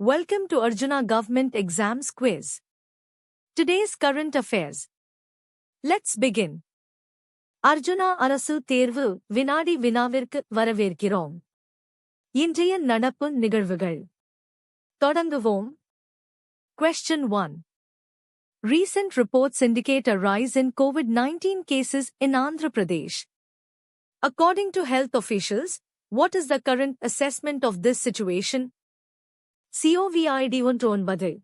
Welcome to Arjuna Government Exams Quiz. Today's current affairs. Let's begin. Arjuna அரசு தேர்வு வினாடி வினாவிற்கு வரவேற்கிறோம். இன்றைய நடப்பு நிகழ்வுகள். தொடங்குவோம். Question 1. Recent reports indicate a rise in COVID-19 cases in Andhra Pradesh. According to health officials, what is the current assessment of this situation? COVID-19.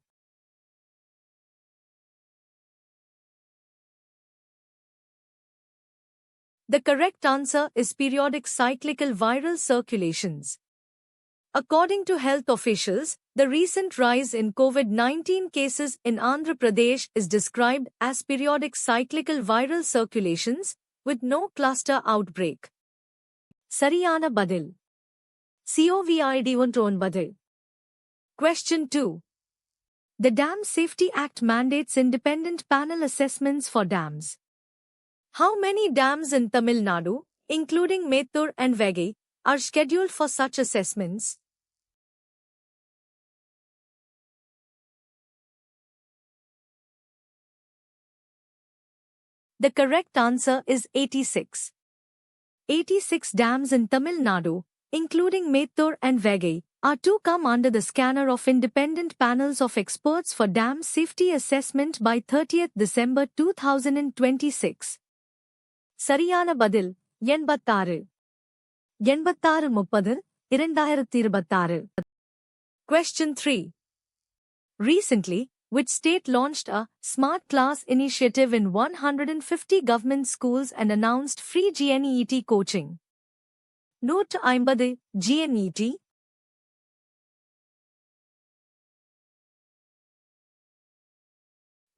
The correct answer is periodic cyclical viral circulations. According to health officials, the recent rise in COVID-19 cases in Andhra Pradesh is described as periodic cyclical viral circulations, with no cluster outbreak. Sariyana Badil. COVID-19. Question 2. The Dam Safety Act mandates independent panel assessments for dams. How many dams in Tamil Nadu, including Mettur and Vaigai, are scheduled for such assessments? The correct answer is 86. 86 dams in Tamil Nadu, including Mettur and Vaigai, are to come under the scanner of independent panels of experts for dam safety assessment by 30th December 2026. Sariyana Badil, 86. 86 2026. Question 3. Recently, which state launched a Smart Class initiative in 150 government schools and announced free GNET coaching? Note 50 GNET.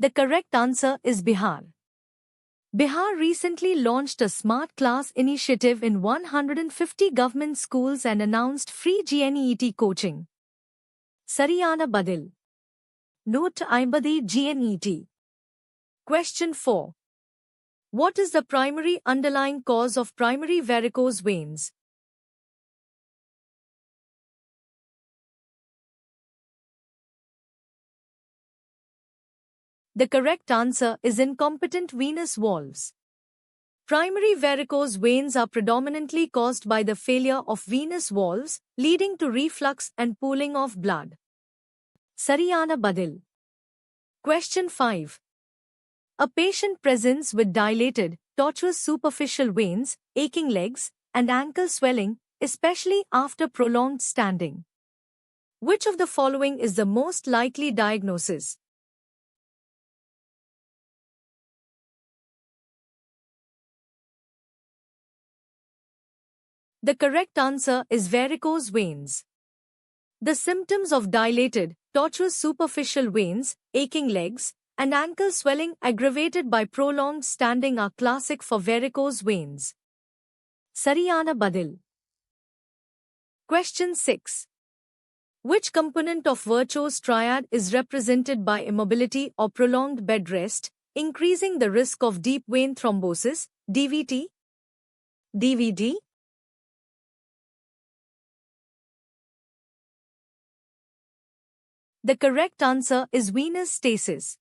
The correct answer is Bihar. Bihar recently launched a Smart Class initiative in 150 government schools and announced free GNET coaching. Sariyana Badil. Note 50 GNET. Question 4. What is the primary underlying cause of primary varicose veins? The correct answer is incompetent venous valves. Primary varicose veins are predominantly caused by the failure of venous valves, leading to reflux and pooling of blood. Sariyana Badil. Question 5. A patient presents with dilated, tortuous superficial veins, aching legs, and ankle swelling, especially after prolonged standing. Which of the following is the most likely diagnosis? The correct answer is varicose veins. The symptoms of dilated, tortuous superficial veins, aching legs, and ankle swelling aggravated by prolonged standing are classic for varicose veins. Sariyana Badil. Question 6. Which component of Virchow's triad is represented by immobility or prolonged bed rest, increasing the risk of deep vein thrombosis, DVT? DVD? The correct answer is venous stasis.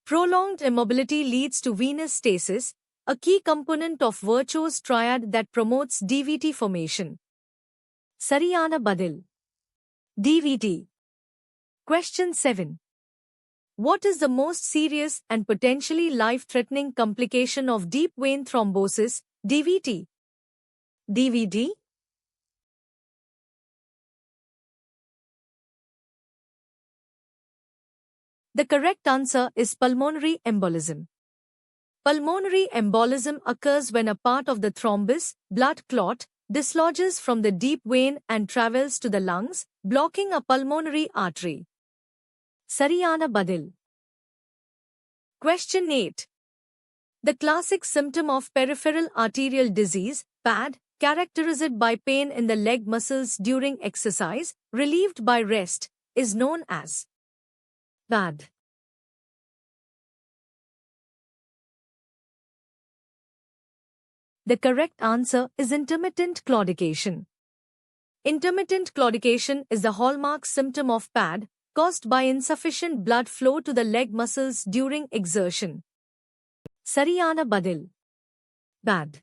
Prolonged immobility leads to venous stasis, a key component of Virchow's triad that promotes DVT formation. Sariyana Badil. DVT. Question 7. What is the most serious and potentially life-threatening complication of deep vein thrombosis, DVT? DVD? The correct answer is pulmonary embolism. Pulmonary embolism occurs when a part of the thrombus, blood clot, dislodges from the deep vein and travels to the lungs, blocking a pulmonary artery. Sariyana Badil. Question 8. The classic symptom of peripheral arterial disease, PAD, characterized by pain in the leg muscles during exercise, relieved by rest, is known as PAD. The correct answer is intermittent claudication. Intermittent claudication is the hallmark symptom of PAD, caused by insufficient blood flow to the leg muscles during exertion. Sariyana Badil. Bad.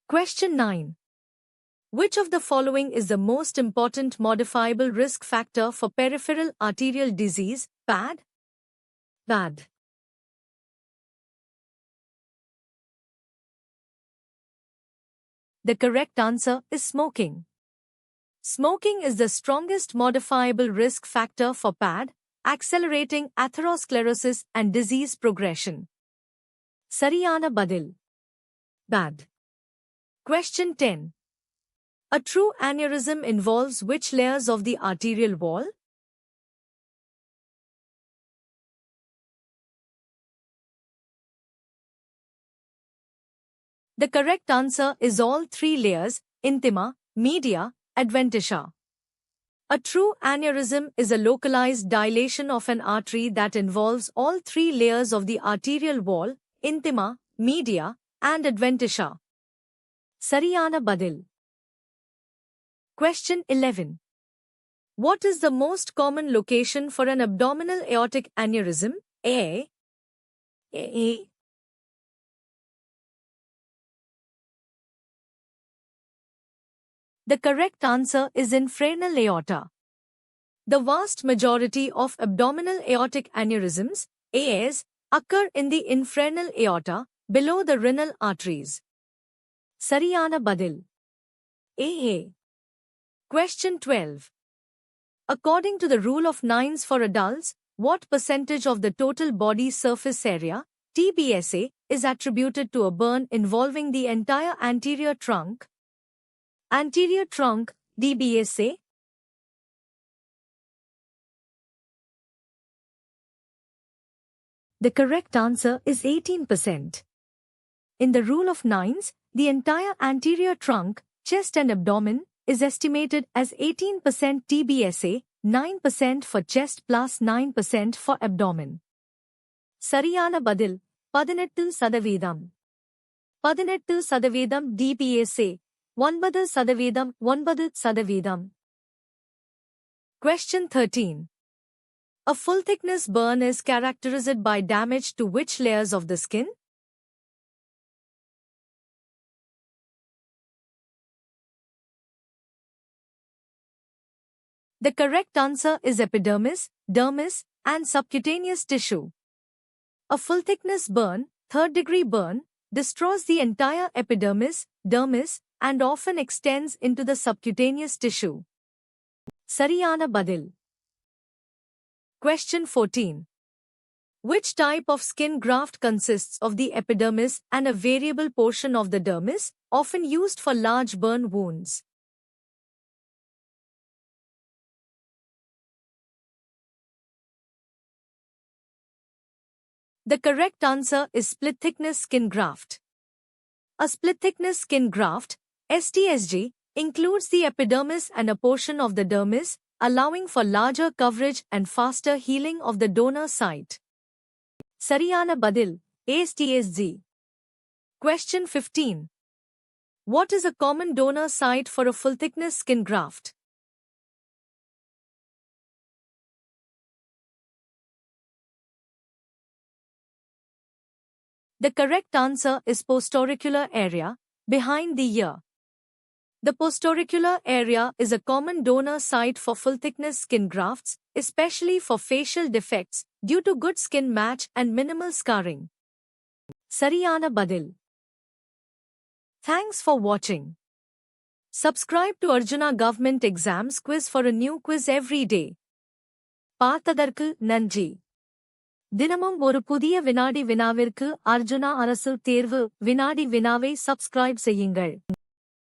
Question 9. Which of the following is the most important modifiable risk factor for peripheral arterial disease, PAD? Bad. The correct answer is smoking. Smoking is the strongest modifiable risk factor for PAD, accelerating atherosclerosis and disease progression. Sariyana Badil. Bad. Question 10. A true aneurysm involves which layers of the arterial wall? The correct answer is all three layers: intima, media, adventitia. A true aneurysm is a localized dilation of an artery that involves all three layers of the arterial wall: intima, media, and adventitia. Sariyana Badil. Question 11. What is the most common location for an abdominal aortic aneurysm? A. The correct answer is infranal aorta. The vast majority of abdominal aortic aneurysms, AAs, occur in the infranal aorta, below the renal arteries. Sariyana Badil. AA. Question 12. According to the rule of nines for adults, what percentage of the total body surface area, TBSA, is attributed to a burn involving the entire anterior trunk? Anterior trunk, DBSA? The correct answer is 18%. In the rule of nines, the entire anterior trunk, chest and abdomen, is estimated as 18% TBSA, 9% for chest plus 9% for abdomen. Sariyana Badil, 18%. 18% DBSA, 9%. Question 13. A full-thickness burn is characterized by damage to which layers of the skin? The correct answer is epidermis, dermis, and subcutaneous tissue. A full-thickness burn, third-degree burn, destroys the entire epidermis, dermis, and often extends into the subcutaneous tissue. Sariyana Badil. Question 14. Which type of skin graft consists of the epidermis and a variable portion of the dermis, often used for large burn wounds? The correct answer is split-thickness skin graft. A split-thickness skin graft, STSG, includes the epidermis and a portion of the dermis, allowing for larger coverage and faster healing of the donor site. Sariyana Badil, STSG. Question 15. What is a common donor site for a full-thickness skin graft? The correct answer is postauricular area, behind the ear. The postauricular area is a common donor site for full-thickness skin grafts, especially for facial defects, due to good skin match and minimal scarring. Sariyana Badil. Thanks for watching. Subscribe to Arjuna Government Exams Quiz for a new quiz every day. பார்த்ததற்கு நன்றி. தினமும் ஒரு புதிய வினாடி வினாவிற்கு அர்ஜுனா அரசு தேர்வு வினாடி வினாவை சப்ஸ்கிரைப் செய்யுங்கள்.